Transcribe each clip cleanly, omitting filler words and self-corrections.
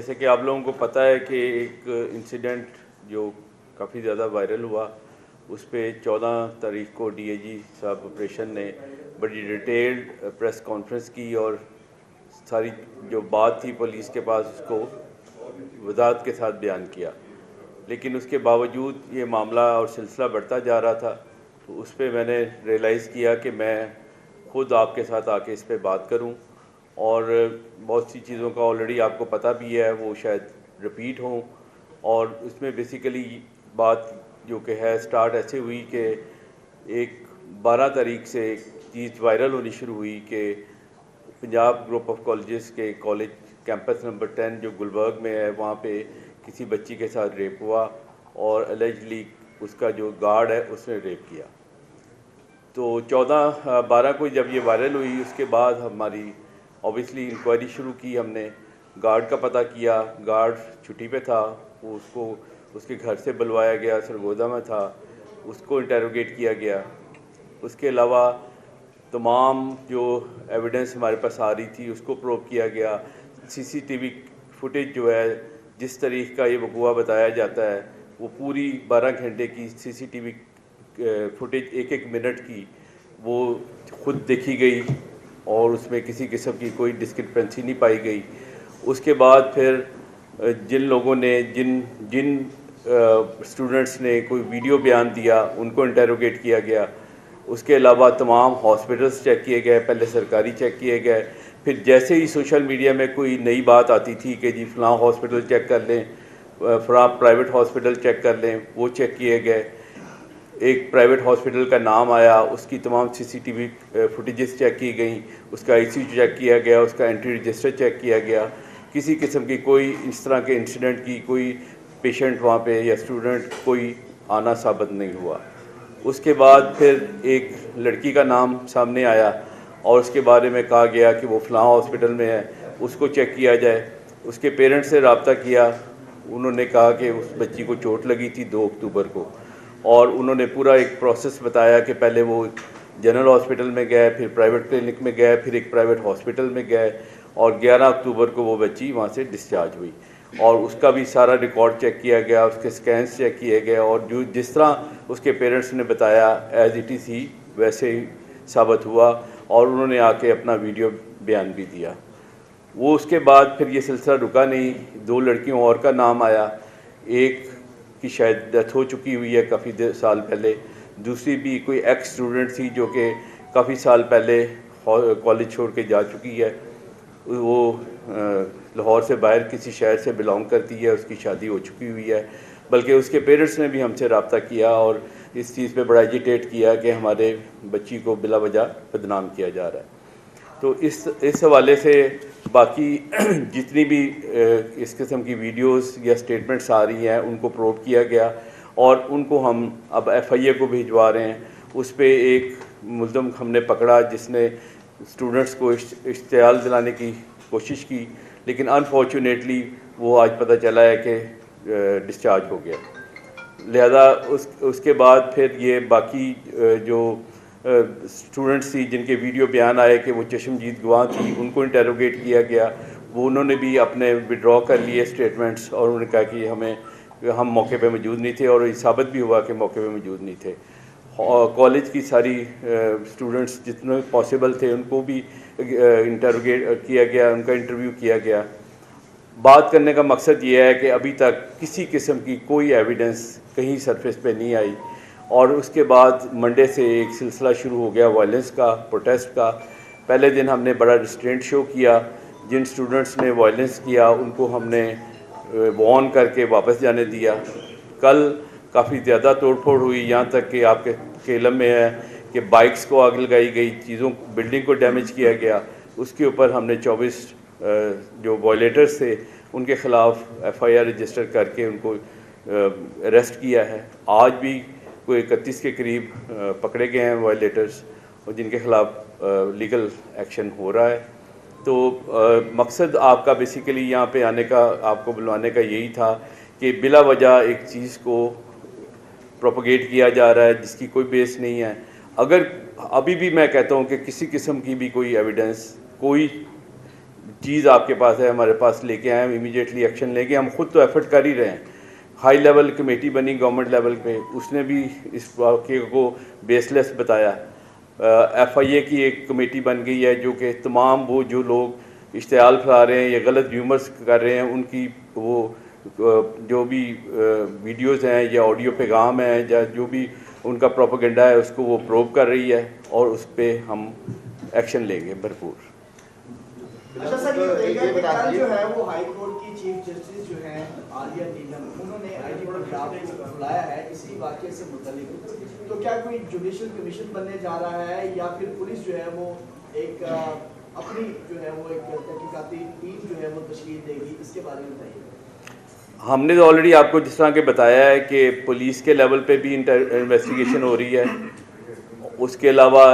जैसे कि आप लोगों को पता है कि एक इंसिडेंट जो काफ़ी ज़्यादा वायरल हुआ, उस पे 14 तारीख को डीआईजी साहब ऑपरेशन ने बड़ी डिटेल्ड प्रेस कॉन्फ्रेंस की और सारी जो बात थी पुलिस के पास उसको वजाहत के साथ बयान किया। लेकिन उसके बावजूद ये मामला और सिलसिला बढ़ता जा रहा था, तो उस पर मैंने रियलाइज़ किया कि मैं ख़ुद आपके साथ आके इस पर बात करूं और बहुत सी चीज़ों का ऑलरेडी आपको पता भी है, वो शायद रिपीट हों। और उसमें बेसिकली बात जो कि है स्टार्ट ऐसे हुई कि एक 12 तारीख से एक चीज़ वायरल होनी शुरू हुई कि पंजाब ग्रुप ऑफ कॉलेजेस के कॉलेज कैंपस नंबर 10 जो गुलबर्ग में है, वहाँ पे किसी बच्ची के साथ रेप हुआ और अलेजली उसका जो गार्ड है उसने रेप किया। तो 14-12 को जब ये वायरल हुई, उसके बाद हमारी ऑब्वियसली इंक्वायरी शुरू की हमने। गार्ड का पता किया, गार्ड छुट्टी पे था, उसको उसके घर से बुलवाया गया, सरगोदा में था, उसको इंटेरोगेट किया गया। उसके अलावा तमाम जो एविडेंस हमारे पास आ रही थी उसको प्रूव किया गया। सीसीटीवी फुटेज जो है, जिस तरीक़ का ये वक़ूआ बताया जाता है, वो पूरी 12 घंटे की सीसीटीवी फुटेज एक मिनट की वो खुद देखी गई और उसमें किसी किस्म की कोई डिस्क्रिपेंसी नहीं पाई गई। उसके बाद फिर जिन लोगों ने जिन स्टूडेंट्स ने कोई वीडियो बयान दिया उनको इंटेरोगेट किया गया। उसके अलावा तमाम हॉस्पिटल्स चेक किए गए, पहले सरकारी चेक किए गए, फिर जैसे ही सोशल मीडिया में कोई नई बात आती थी कि जी फ़लाँ हॉस्पिटल चेक कर लें, फ़लाँ प्राइवेट हॉस्पिटल चेक कर लें, वो चेक किए गए। एक प्राइवेट हॉस्पिटल का नाम आया, उसकी तमाम सीसीटीवी फुटेजेस चेक की गई, उसका आईसीयू चेक किया गया, उसका एंट्री रजिस्टर चेक किया गया। किसी किस्म की कोई इस तरह के इंसिडेंट की कोई पेशेंट वहाँ पे या स्टूडेंट कोई आना साबित नहीं हुआ। उसके बाद फिर एक लड़की का नाम सामने आया और उसके बारे में कहा गया कि वो फ़लाँ हॉस्पिटल में है, उसको चेक किया जाए। उसके पेरेंट्स से रब्ता किया, उन्होंने कहा कि उस बच्ची को चोट लगी थी 2 अक्टूबर को, और उन्होंने पूरा एक प्रोसेस बताया कि पहले वो जनरल हॉस्पिटल में गए, फिर प्राइवेट क्लिनिक में गए, फिर एक प्राइवेट हॉस्पिटल में गए और 11 अक्टूबर को वो बच्ची वहाँ से डिस्चार्ज हुई। और उसका भी सारा रिकॉर्ड चेक किया गया, उसके स्कैन्स चेक किए गए और जो जिस तरह उसके पेरेंट्स ने बताया एज़ इट इज़ ही वैसे ही साबित हुआ और उन्होंने आके अपना वीडियो बयान भी दिया। वो उसके बाद फिर ये सिलसिला रुका नहीं, 2 लड़कियों और का नाम आया। एक की शायद डेथ हो चुकी हुई है काफ़ी साल पहले, दूसरी भी कोई एक्स स्टूडेंट थी जो कि काफ़ी साल पहले कॉलेज छोड़ के जा चुकी है। वो लाहौर से बाहर किसी शहर से बिलोंग करती है, उसकी शादी हो चुकी हुई है। बल्कि उसके पेरेंट्स ने भी हमसे रब्ता किया और इस चीज़ पे बड़ा एजिटेट किया कि हमारे बच्ची को बिला वजह बदनाम किया जा रहा है। तो इस हवाले से बाकी जितनी भी इस किस्म की वीडियोस या स्टेटमेंट्स आ रही हैं उनको प्रूव किया गया और उनको हम अब एफआईए को भिजवा रहे हैं। उस पे एक मुल्ज़िम हमने पकड़ा जिसने स्टूडेंट्स को इश्तियाल दिलाने की कोशिश की, लेकिन अनफॉर्चुनेटली वो आज पता चला है कि डिस्चार्ज हो गया। लिहाजा उसके बाद फिर ये बाकी जो स्टूडेंट्स थी जिनके वीडियो बयान आए कि वो चश्मदीद गवाह थी, उनको इंटेरोगेट किया गया। वो उन्होंने भी अपने विड्रॉ कर लिए स्टेटमेंट्स और उन्होंने कहा कि हम मौके पे मौजूद नहीं थे और ये साबित भी हुआ कि मौके पे मौजूद नहीं थे। कॉलेज की सारी स्टूडेंट्स जितने पॉसिबल थे उनको भी इंटेरोगेट किया गया, उनका इंटरव्यू किया गया। बात करने का मकसद ये है कि अभी तक किसी किस्म की कोई एविडेंस कहीं सरफेस पे नहीं आई और उसके बाद मंडे से एक सिलसिला शुरू हो गया वायलेंस का, प्रोटेस्ट का। पहले दिन हमने बड़ा रिस्ट्रेंट शो किया, जिन स्टूडेंट्स ने वायलेंस किया उनको हमने वार्न करके वापस जाने दिया। कल काफ़ी ज़्यादा तोड़फोड़ हुई, यहाँ तक कि आपके इल्म में है कि बाइक्स को आग लगाई गई, बिल्डिंग को डैमेज किया गया। उसके ऊपर हमने 24 जो वायलेटर्स थे उनके ख़िलाफ़ एफआईआर रजिस्टर करके उनको अरेस्ट किया है। आज भी कोई 31 के करीब पकड़े गए हैं वायलेटर्स और जिनके ख़िलाफ़ लीगल एक्शन हो रहा है। तो मकसद आपका बेसिकली यहाँ पे आने का, आपको बुलवाने का यही था कि बिला वजह एक चीज़ को प्रोपगेट किया जा रहा है जिसकी कोई बेस नहीं है। अगर अभी भी मैं कहता हूँ कि किसी किस्म की भी कोई एविडेंस, कोई चीज़ आपके पास है, हमारे पास लेके आए, हम इमीडिएटली एक्शन लेंगे। हम खुद तो एफर्ट कर ही रहे हैं। हाई लेवल कमेटी बनी गवर्नमेंट लेवल पे, उसने भी इस वाक़े को बेसलेस बताया। FIA की एक कमेटी बन गई है जो कि तमाम वो जो लोग इश्तिहाल फैला रहे हैं या गलत र्यूमर्स कर रहे हैं उनकी वो जो भी वीडियोस हैं या ऑडियो पैगाम हैं या जो भी उनका प्रोपेगेंडा है उसको वो प्रोब कर रही है और उस पर हम एक्शन लेंगे भरपूर। अच्छा सर, ये बताइएगा कि कल जो है वो हाई कोर्ट की चीफ जस्टिस जो हैं आलिया नीलम, उन्होंने आईजी पंजाब को बुलाया है इसी वाक़े से मुतल्लिक। तो क्या कोई जुडिशल कमीशन बनने जा रहा है या फिर पुलिस जो है वो एक अपनी जो है वो एक तहकीकाती टीम जो है वो तश्कील देगी, इसके बारे में बताइए। हमने तो ऑलरेडी आपको जिस तरह के बताया है कि पुलिस के लेवल पे भी इन्वेस्टिगेशन हो रही है, उसके अलावा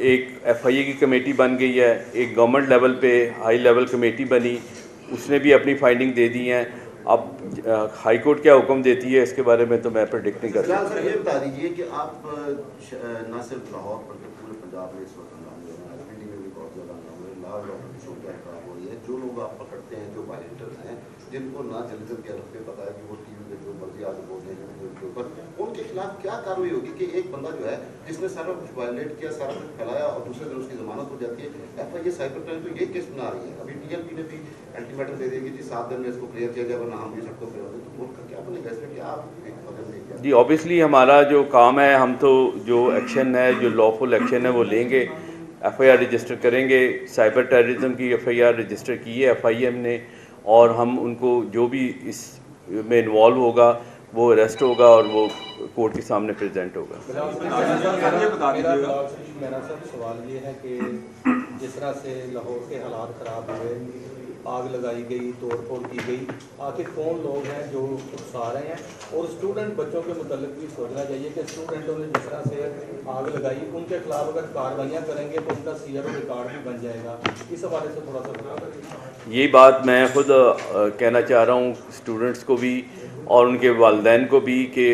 एक FIA की कमेटी बन गई है, एक गवर्नमेंट लेवल पे हाई लेवल कमेटी बनी, उसने भी अपनी फाइंडिंग दे दी हैं। अब हाई कोर्ट क्या हुक्म देती है इसके बारे में तो मैं प्रेडिक्ट नहीं कर सकता। सर ये बता दीजिए कि आप न सिर्फ लाहौर बल्कि पूरे पंजाब में इस वक्त पिंडी में भी बहुत ज़्यादा हंगामा है, लाहौर डॉक्टर की संख्या खराब हो रही है। जो लोग आप पकड़ते हैं, जो वायलेटर्स हैं, जिनको ना जल्द के रखते पता है कि वो टीवी में जो मर्जी आगे बोलते हैं के ऊपर, उनके खिलाफ क्या कार्रवाई होगी कि एक बंदा जो है जिसने सारा कुछ वायलेट किया, सारा कुछ फैलाया और दूसरे दिन उसकी जमानत हो जाती है। FIA साइबर क्राइम तो ये केस बना रही है। अभी TLP ने भी अल्टीमेटम दे देगी कि 7 दिन में इसको क्लियर किया जाए वरना हम भी सबको क्लियर होते। तो वोट का क्या बनेगा इसमें, क्या आप जी ऑब्वियसली हमारा जो काम है, हम तो जो एक्शन है, जो लॉफुल एक्शन है वो लेंगे। FIR रजिस्टर करेंगे, साइबर टेररिज्म की FIR रजिस्टर की है FIM ने, और हम उनको जो भी इस में इन्वॉल्व होगा वो अरेस्ट होगा और वो कोर्ट के सामने प्रेजेंट होगा। मेरा सब सवाल ये है कि जिस तरह से लाहौर के हालात ख़राब हुए, आग लगाई गई, तोड़फोड़ की गई, आखिर कौन लोग हैं जो उकसा रहे हैं? और स्टूडेंट बच्चों के मुतल्लिक भी सोचना चाहिए कि स्टूडेंटों ने जिस तरह से आग लगाई उनके खिलाफ अगर कार्रवाइयाँ करेंगे तो उनका CRO रिकॉर्ड भी बन जाएगा। इस हवाले से थोड़ा सा बता दें। यही बात मैं ख़ुद कहना चाह रहा हूँ स्टूडेंट्स को भी और उनके वालिदैन को भी कि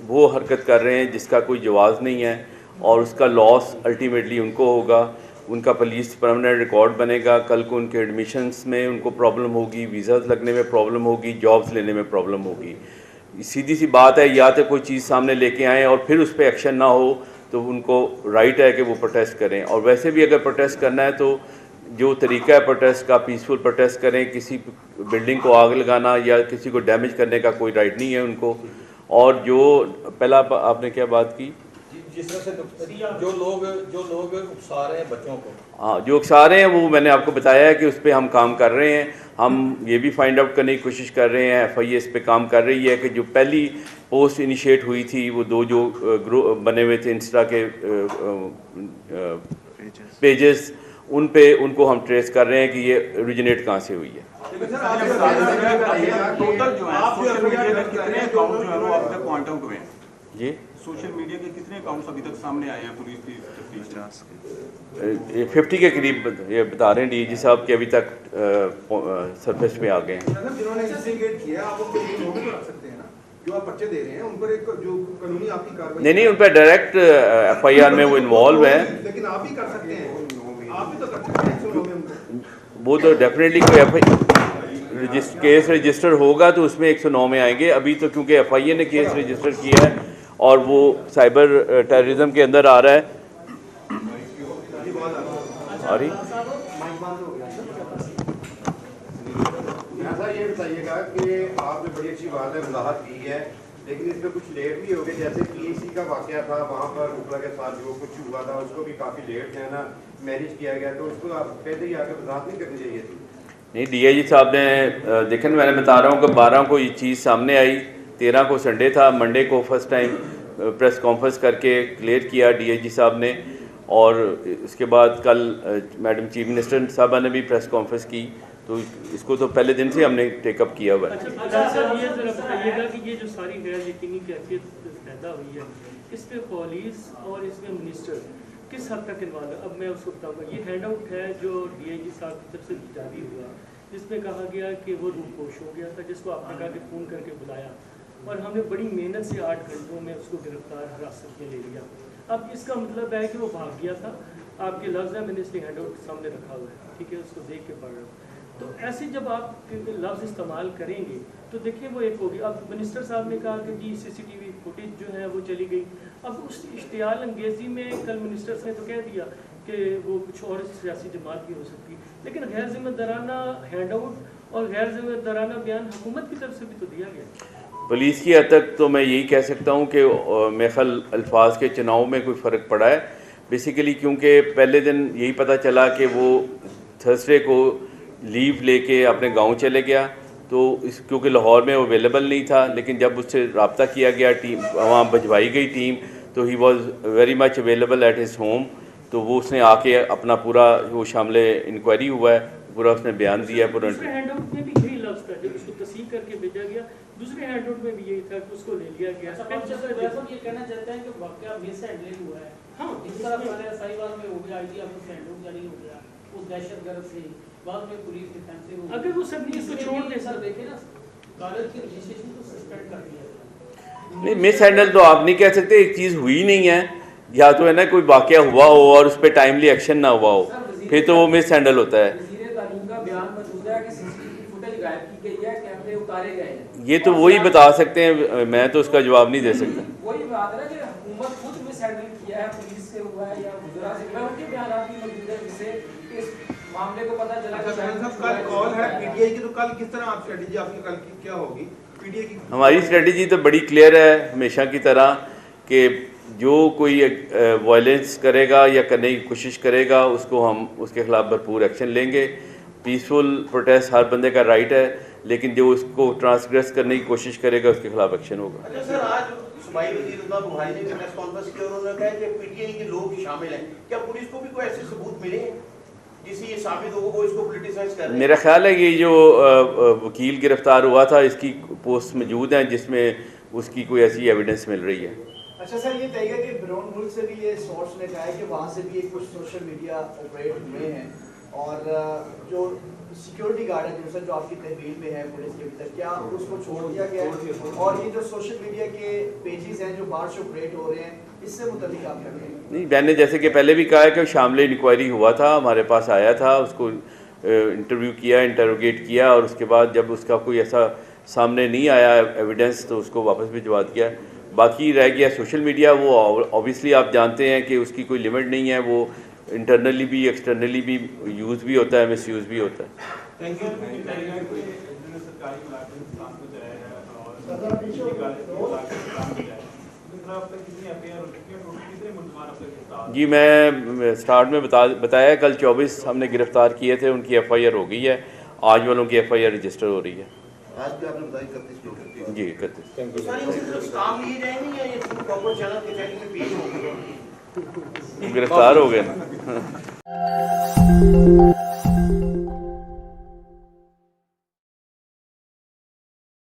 वो हरकत कर रहे हैं जिसका कोई जवाज़ नहीं है और उसका लॉस अल्टीमेटली उनको होगा। उनका पुलिस परमानेंट रिकॉर्ड बनेगा, कल को उनके एडमिशन्स में उनको प्रॉब्लम होगी, वीज़ास लगने में प्रॉब्लम होगी, जॉब्स लेने में प्रॉब्लम होगी। सीधी सी बात है, या तो कोई चीज़ सामने लेके आएँ और फिर उस पर एक्शन ना हो तो उनको राइट है कि वो प्रोटेस्ट करें। और वैसे भी अगर प्रोटेस्ट करना है तो जो तरीका है प्रोटेस्ट का, पीसफुल प्रोटेस्ट करें। किसी बिल्डिंग को आग लगाना या किसी को डैमेज करने का कोई राइट नहीं है उनको। और जो पहला आपने क्या बात की, जिस तरह से जो लोग उकसा रहे हैं बच्चों को, हाँ जो उकसा रहे हैं वो मैंने आपको बताया है कि उस पर हम काम कर रहे हैं। हम ये भी फाइंड आउट करने की कोशिश कर रहे हैं, FIA इस पे काम कर रही है कि जो पहली पोस्ट इनिशिएट हुई थी वो 2 जो ग्रुप बने हुए थे इंस्टा के पेजेस, उनको हम ट्रेस कर रहे हैं कि ये ओरिजिनेट कहाँ से हुई है। जी सोशल मीडिया के कितने अकाउंट्स अभी तक सामने आए हैं पुलिस की तफ्तीश? 50 के करीब ये बता रहे हैं DG साहब कि अभी तक सरफेस पे आ गए हैं। जिन्होंने इंस्टिगेट किया आप उनको नोटिस रख सकते हैं ना, जो आप पर्चे दे रहे हैं उन पर एक जो कानूनी आपकी कार्रवाई नहीं उन पर डायरेक्ट FIR में वो इन्वॉल्व हैं, लेकिन आप भी कर सकते हैं, आप भी तो कर सकते हैं 109 में उनको। वो तो डेफिनेटली कोई केस रजिस्टर होगा तो उसमें 109 में आएंगे। अभी तो क्योंकि FIA ने केस रजिस्टर किया है और वो साइबर टेररिज्म के अंदर आ रहा है। अरे ये बताइएगा कि आपने बड़ी अच्छी बात है वजाहत की है, लेकिन इसमें कुछ लेट भी हो गए। जैसे PAC का वाकया था, वहाँ पर रुकला के साथ जो कुछ हुआ था उसको भी काफ़ी लेट जो है ना मैनेज किया गया, तो उसको आप पहले ही आगे वजाहत नहीं करनी चाहिए थी? नहीं, DIG साहब ने देखें, मैंने बता रहा हूँ कि 12 को ये चीज़ सामने आई, 13 को संडे था, मंडे को फर्स्ट टाइम प्रेस कॉन्फ्रेंस करके क्लियर किया DIG साहब ने, और इसके बाद कल मैडम चीफ मिनिस्टर साहबा ने भी प्रेस कॉन्फ्रेंस की, तो इसको तो पहले दिन से हमने टेकअप किया हुआ है। अच्छा सर, ये ज़रा बताइएगा कि ये जो सारी गैर यकीनी कैफियत पैदा हुई है, इसमें पुलिस और इसमें मिनिस्टर किस हद तक इन्वॉल्व है? अब मैं उसको बताऊँगा। ये हैंड आउट है जो DIG साहब की तरफ से जारी हुआ, जिसमें कहा गया कि वो रूपोश हो गया था, जिसको आपने कहा कि फ़ोन करके बुलाया और हमने बड़ी मेहनत से 8 घंटों में उसको गिरफ्तार हिरासत में ले लिया। अब इसका मतलब है कि वो भाग गया था आपके लफ्ज़ है, मैंने इसलिए हैंड आउट सामने रखा हुआ है, ठीक है, उसको देख के पढ़ रहा हूँ। तो ऐसे जब आप लफ्ज़ इस्तेमाल करेंगे तो देखिए वो एक होगी। अब मिनिस्टर साहब ने कहा कि जी CCTV फुटेज जो है वो चली गई। अब उस इश्तियाल अंगेज़ी में कल मिनिस्टर्स ने तो कह दिया कि वो कुछ और सियासी जमात भी हो सकती है, लेकिन गैर जिम्मेदाराना हैंड आउट और गैर जिम्मेदाराना बयान हुकूमत की तरफ से भी तो दिया गया। पुलिस की हद तक तो मैं यही कह सकता हूँ कि मेरे ख्याल अल्फाज के चुनाव में कोई फ़र्क पड़ा है बेसिकली, क्योंकि पहले दिन यही पता चला कि वो थर्सडे को लीव लेके अपने गांव चले गया, तो क्योंकि लाहौर में वो अवेलेबल नहीं था, लेकिन जब उससे रब्ता किया गया, टीम वहाँ भिजवाई गई टीम, तो he was very much available at his home. तो वो उसने आके अपना पूरा वो शामिल इंक्वायरी हुआ है, पूरा उसने बयान दिया है पूरा। दूसरे हैंड आउट में भी यही लफ्ज़ था जब उसको तस्दीक करके भेजा गया, दूसरे हैंड आउट में भी यही था कि उसको ले लिया गया। ये कहना चाहते हैं कि वाकया मिस हैंडलिंग हुआ है। हाँ, इस तरह पहले साहिवाल में हो गया, आईजी आपको हैंड आउट जारी हो गया उस दहशतगर्द से, बाद में पुलिस डिफेंसिव हो। अगर वो सब नहीं इसको छोड़ दे सर, देखे ना कॉलेज के रजिस्ट्रेशन को सस्पेंड कर दिया। नहीं, मिस हैंडल तो आप नहीं कह सकते, एक चीज़ हुई नहीं है, या तो है ना कोई वाकया हुआ हो और उस पर टाइमली एक्शन ना हुआ हो, फिर तो वो मिस हैंडल होता है। वज़ीर तालीम का बयान मौजूद है कि CCTV फुटेज गायब की गई है, कैमरे उतारे गए हैं। ये तो वही बता सकते हैं, मैं तो उसका जवाब नहीं दे सकता। वही बात है ना कि हुकूमत खुद मिस हैंडल किया है, पुलिस से हुआ है या गुजरा से हुआ है, उनके बयान भी मौजूद है, जिससे इस मामले को पता चला। अच्छा साहब, कल कॉल है PTI की, तो कल किस तरह आप स्ट्रेटजी आपकी कल की क्या होगी PTI की? हमारी स्ट्रेटजी तो बड़ी क्लियर है हमेशा की तरह कि जो कोई वायलेंस करेगा या करने की कोशिश करेगा उसको हम उसके खिलाफ भरपूर एक्शन लेंगे। पीसफुल प्रोटेस्ट हर बंदे का राइट है, लेकिन जो उसको ट्रांसग्रेस करने की कोशिश करेगा उसके खिलाफ एक्शन होगा। अच्छा सर, आज सूबाई वज़ीर बुहारी ने प्रेस कॉन्फ्रेंस की और उन्होंने कहा कि PTI के लोग शामिल हैं। क्या पुलिस को भी कोई ऐसे सबूत मिले जिससे ये साबित हो वो इसको पॉलिटिसाइज कर रहे हैं? मेरा ख्याल है कि जो वकील गिरफ्तार हुआ था इसकी पोस्ट मौजूद हैं जिसमें उसकी कोई ऐसी एविडेंस मिल रही है। अच्छा सर, ये तय है कि ब्राउन मुल्क से भी ये सोर्स ने कहा है कि वहाँ से भी कुछ सोशल मीडिया ऑपरेट हुए हैं, और जो सिक्योरिटी गार्ड है दूसरा जो आपकी तहवील में है पुलिस के भीतर, क्या उसको छोड़ दिया गया है? और ये जो सोशल मीडिया के पेजेस हैं जो बाहर से ऑपरेट हो रहे हैं, इससे मुताबिक आप क्या कहेंगे? नहीं, मैंने जैसे कि पहले भी कहा है कि शामिल इंक्वायरी हुआ था, हमारे पास आया था, उसको इंटरव्यू किया, इंटरोगेट किया, और उसके बाद जब उसका कोई ऐसा सामने नहीं आया एविडेंस तो उसको वापस भिजवा दिया। बाकी रह गया सोशल मीडिया, वो ऑब्वियसली आप जानते हैं कि उसकी कोई लिमिट नहीं है, वो इंटरनली भी एक्सटर्नली भी यूज़ भी होता है, मिस यूज़ भी होता है। Thank you. जी, मैं स्टार्ट में बताया कल 24 हमने गिरफ़्तार किए थे, उनकी FIR हो गई है, आज वालों की FIR रजिस्टर हो रही है। आज भी आपने बताया 31 लोग जी 31। तो सारी इनसे स्टाफ लिए जाएंगे या ये प्रॉपर चैनल के चैनल में पेश होंगे? गिरफ्तार हो गए ना।